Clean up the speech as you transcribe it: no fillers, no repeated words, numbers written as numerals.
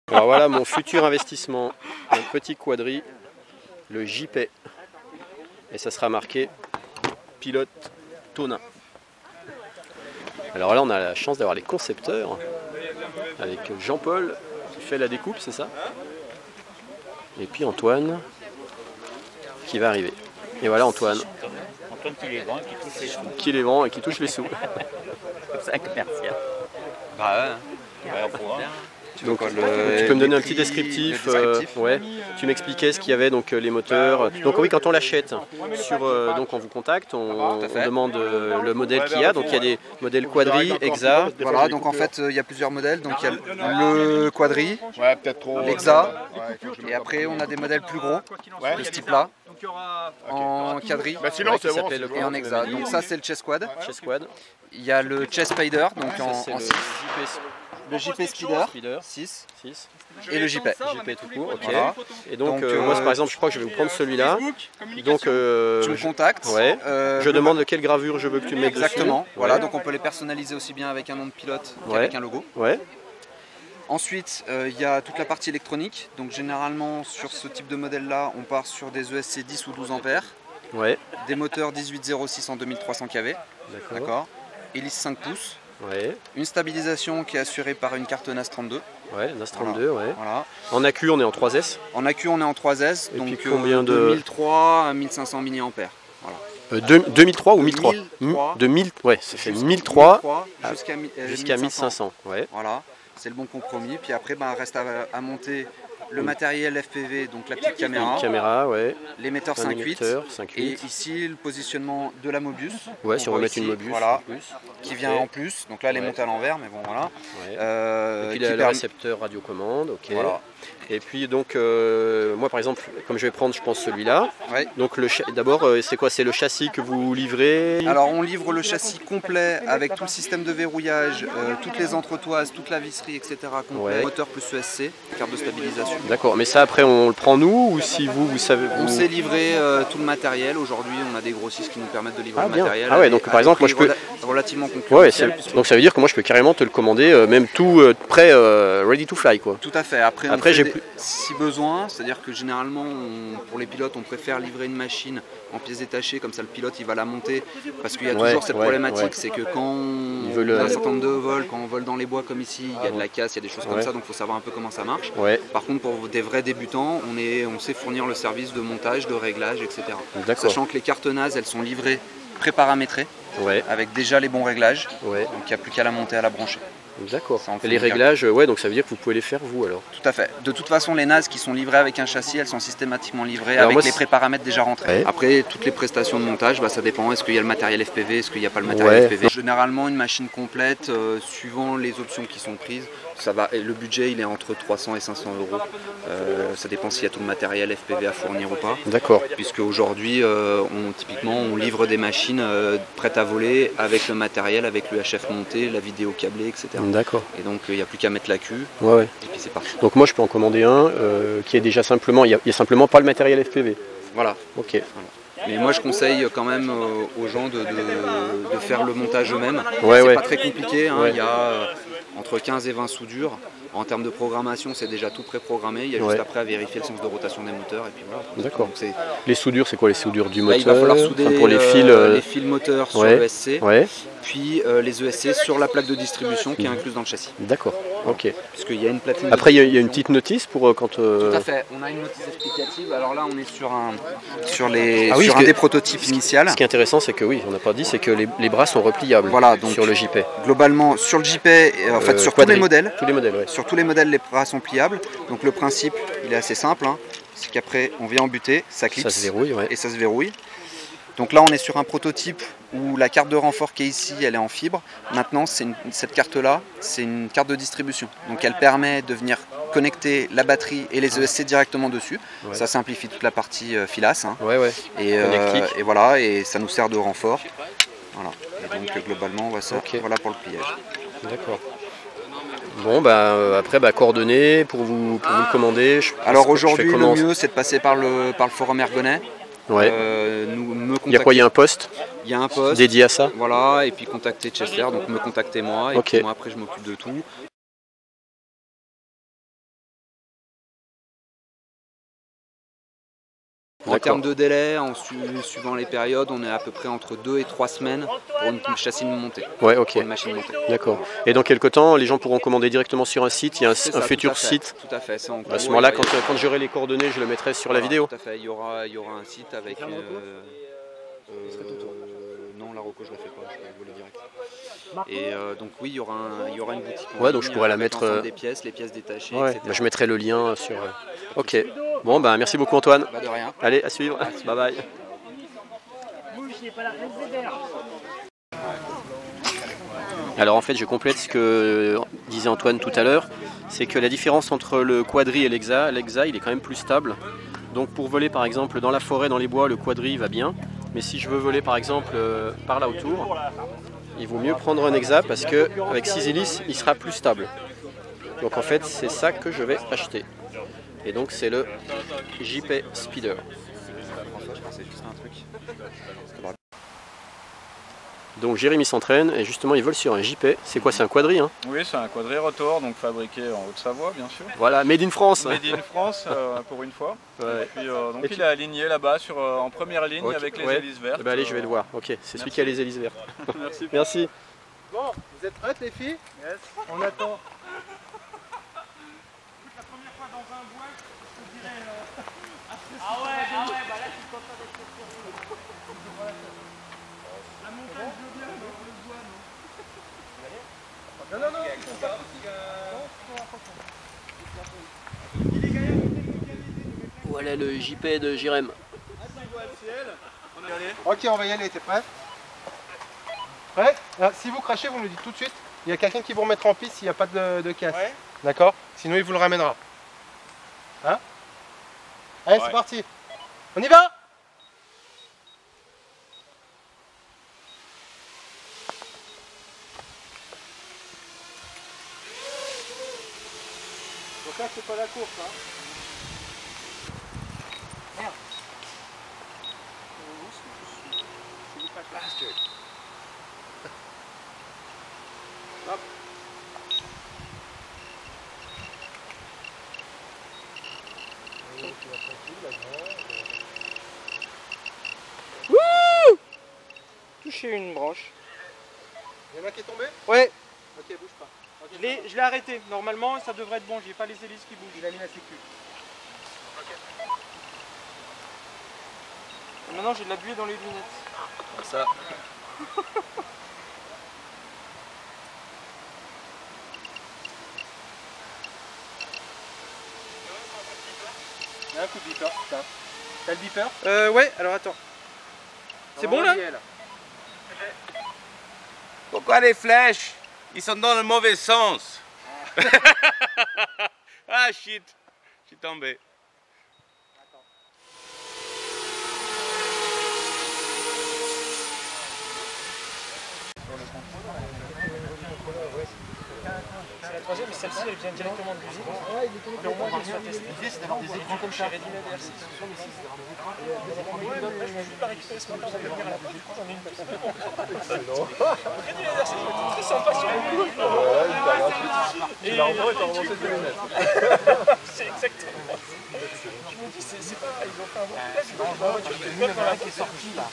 Alors voilà mon futur investissement, un petit quadri, le JP. Et ça sera marqué pilote Tonnin. Alors là on a la chance d'avoir les concepteurs avec Jean-Paul qui fait la découpe, c'est ça? Et puis Antoine qui va arriver. Et voilà Antoine. Antoine qui les vend et qui touche les sous. Qui les vend et qui touche les sous. Comme ça un commercial. Bah Ouais, Donc, tu peux me donner un petit descriptif, ouais. Tu m'expliquais ce qu'il y avait, donc les moteurs. Donc oui, quand on l'achète, donc on vous contacte, on demande le modèle qu'il y a. Donc il y a des modèles quadri, hexa. voilà, donc en fait il y a plusieurs modèles. Donc il y a le quadri, l'hexa, et après on a des modèles plus gros de ce type-là, en quadri et en hexa. Donc ça c'est le chess quad. Il y a le chess spider, donc en 6. Le JP Speeder 6 et le JP. JP tout court, ok. Voilà. Et donc, moi par exemple je crois que je vais vous prendre celui-là. Donc tu me contactes. Ouais. Je demande quelle gravure je veux que tu mettes dessus. Exactement. Voilà, donc on peut les personnaliser aussi bien avec un nom de pilote qu'avec un logo. Ouais. Ensuite, il y a toute la partie électronique. Donc généralement sur ce type de modèle là, on part sur des ESC 10 ou 12 ampères. Ouais. Des moteurs 1806 en 2300 kV. D'accord. Hélice 5 pouces. Ouais. Une stabilisation qui est assurée par une carte NAS 32. Ouais, NAS 32, voilà. ouais. Voilà. En accu, on est en 3S. En accu, on est en 3S, et donc puis combien de 2003 à 1500 mAh. Voilà. 2003 ou 1003 2000, ouais, ça fait 1003 jusqu'à 1500. Ouais. Voilà, c'est le bon compromis. Puis après, reste à monter le matériel FPV, donc la petite caméra, ouais. L'émetteur 5.8 et ici le positionnement de la Mobius. Ouais, si on veut mettre une Mobius, voilà, qui vient en plus. Donc là, elle est montée à l'envers, mais bon, voilà. Ouais. Et puis le récepteur radiocommande, ok. Voilà. Et puis donc, moi par exemple, comme je vais prendre, je pense celui-là. Ouais. Donc d'abord, c'est quoi? C'est le châssis que vous livrez? Alors on livre le châssis complet avec tout le système de verrouillage, toutes les entretoises, toute la visserie, etc. complet. Moteur plus ESC, carte de stabilisation. D'accord, mais ça après on le prend nous ou si vous savez? On sait livrer tout le matériel. Aujourd'hui, on a des grossistes qui nous permettent de livrer le matériel. Ah ouais, donc par exemple, moi je peux relativement concurrentiel. Ouais, donc ça veut dire que moi je peux carrément te le commander, même tout prêt, ready to fly quoi. Tout à fait. Après si besoin, c'est-à-dire que généralement pour les pilotes on préfère livrer une machine en pièces détachées, comme ça le pilote il va la monter, parce qu'il y a toujours cette problématique, c'est que quand on a un certain nombre de vols, quand on vole dans les bois comme ici, il y a de la casse, il y a des choses comme ça, donc il faut savoir un peu comment ça marche. Par contre pour des vrais débutants, on sait fournir le service de montage, de réglage, etc. Sachant que les cartes NAS elles sont livrées préparamétrées, avec déjà les bons réglages, donc il n'y a plus qu'à la monter, à la brancher. D'accord. Et les réglages, donc ça veut dire que vous pouvez les faire vous alors? Tout à fait. De toute façon, les NAS qui sont livrées avec un châssis, elles sont systématiquement livrées avec les préparamètres déjà rentrés. Après, toutes les prestations de montage, ça dépend. Est-ce qu'il y a le matériel FPV, est-ce qu'il n'y a pas le matériel FPV? Généralement, une machine complète, suivant les options qui sont prises, ça va. Et le budget, il est entre 300 et 500 euros. Ça dépend s'il y a tout le matériel FPV à fournir ou pas. D'accord. Puisque aujourd'hui, typiquement, on livre des machines prêtes à voler avec le matériel, avec l'UHF monté, la vidéo câblée, etc. D'accord. Et donc il n'y a plus qu'à mettre la queue. Et puis c'est parti. Donc moi je peux en commander un qui est déjà simplement, il y a simplement pas le matériel FPV. Voilà. Ok. Voilà. Mais moi je conseille quand même aux gens de faire le montage eux-mêmes. C'est pas très compliqué, hein. Il y a entre 15 et 20 soudures. En termes de programmation, c'est déjà tout préprogrammé. Il y a juste après à vérifier le sens de rotation des moteurs et puis voilà. D'accord. Les soudures, c'est quoi les soudures du moteur? Il va falloir souder pour les fils moteurs sur l'ESC, puis les ESC sur la plaque de distribution qui est incluse dans le châssis. D'accord. Ok. Puisqu'il y a une platine. Après, il y a une petite notice pour quand. Tout à fait. On a une notice explicative. Alors là, on est sur un des prototypes initial. Ce qui est intéressant, c'est que on n'a pas dit, c'est que les bras sont repliables. Voilà, donc sur le JP. Globalement, sur le JP, en fait, sur tous les modèles. Sur tous les modèles, les bras sont pliables. Donc le principe, il est assez simple. C'est qu'après, on vient en butée, ça clipse. Ça se verrouille, et ça se verrouille. Donc là, on est sur un prototype où la carte de renfort qui est ici, elle est en fibre. Maintenant, cette carte-là, c'est une carte de distribution. Donc elle permet de venir connecter la batterie et les ESC directement dessus. Ça simplifie toute la partie filasse. Et voilà, et ça nous sert de renfort. Voilà. Et donc globalement, voilà pour le pliage. D'accord. Bon, après, coordonnées pour vous le commander. Alors aujourd'hui, le mieux, c'est de passer par le forum Ergonet. Il y a quoi? Il y a un poste? Il y a un poste dédié à ça. Voilà, et puis contacter Chester, donc me contacter moi, et puis moi après je m'occupe de tout. En termes de délai, suivant les périodes, on est à peu près entre 2 et 3 semaines pour une châssis de montée. Ouais, ok. Pour une machine montée. D'accord. Et dans quelque temps, les gens pourront commander directement sur un site, il y a un futur site. Tout à fait. À ce moment-là, quand j'aurai les coordonnées, je le mettrai sur la vidéo. Tout à fait, il y aura un site avec... non, la reco, je la fais pas, je vais voler direct. Et donc oui, il y aura une boutique. Ouais, donc je pourrais la mettre... les pièces détachées, ouais, etc. Bah, je mettrai le lien sur... Ok. Bon, bah merci beaucoup Antoine. Bah, de rien. Allez, à suivre. Bye bye. Alors en fait, je complète ce que disait Antoine tout à l'heure. C'est que la différence entre le quadri et l'hexa, il est quand même plus stable. Donc pour voler par exemple dans la forêt, dans les bois, le quadri va bien. Mais si je veux voler par exemple par là autour, il vaut mieux prendre un hexa parce qu'avec 6 hélices, il sera plus stable. Donc en fait, c'est ça que je vais acheter. Et donc c'est le JP Speeder. Donc Jérémy s'entraîne et justement il vole sur un JP. C'est quoi, c'est un quadri hein? Oui, c'est un quadri rotor, donc fabriqué en Haute-Savoie bien sûr. Voilà, made in France. Made in France pour une fois. Ouais. Et puis, donc il est aligné là-bas en première ligne okay. Avec les hélices vertes. Bah allez, je vais le voir. Ok, c'est celui qui a les hélices vertes. Merci. Merci. Bon, vous êtes prêtes les filles? Yes. On attend. Ah ouais, bah là tu peux pas d'être la montagne je veux bien, mais on le voit, non? Non, ils sont pas petits. Voilà le JP de Jérém. Ok, on va y aller, t'es prêt? Prêt? Si vous crachez, vous me le dites tout de suite. Il y a quelqu'un qui vous remettra en piste s'il n'y a pas de casse. Ouais. D'accord? Sinon il vous le ramènera. Hein? Allez, c'est parti. On y va? Donc là, c'est pas la course, hein. Merde. C'est du bastard. Hop. Wouh! Touché une branche. Il y en a qui est tombé? Ouais. Ok, bouge pas. Okay, je l'ai arrêté. Normalement, ça devrait être bon. J'ai pas les hélices qui bougent. Il a mis la sécu. Okay. Maintenant, j'ai de la buée dans les lunettes. Comme ça. Il y a un coup de beeper, putain. T'as le beeper? Ouais, alors attends. C'est bon là? Pourquoi les flèches? Ils sont dans le mauvais sens. Ah shit, je suis tombé. C'est la troisième, mais celle-ci elle vient directement de l'usine. Mais au moins qu'elle soit testée. L'idée c'est d'avoir des écrans comme chez Ready-Made RC. Je vais juste la récupérer ce matin, on va venir à la pause, je crois qu'on est une personne. Ready-Made RC, c'est très sympa sur le coup. Tu l'as remonté et t'as remonté 2 lunettes. C'est exactement. Je me dis, c'est pas, ils ont fait un bon test. Ils ont fait un bon test. Il y en a qui est sorti là.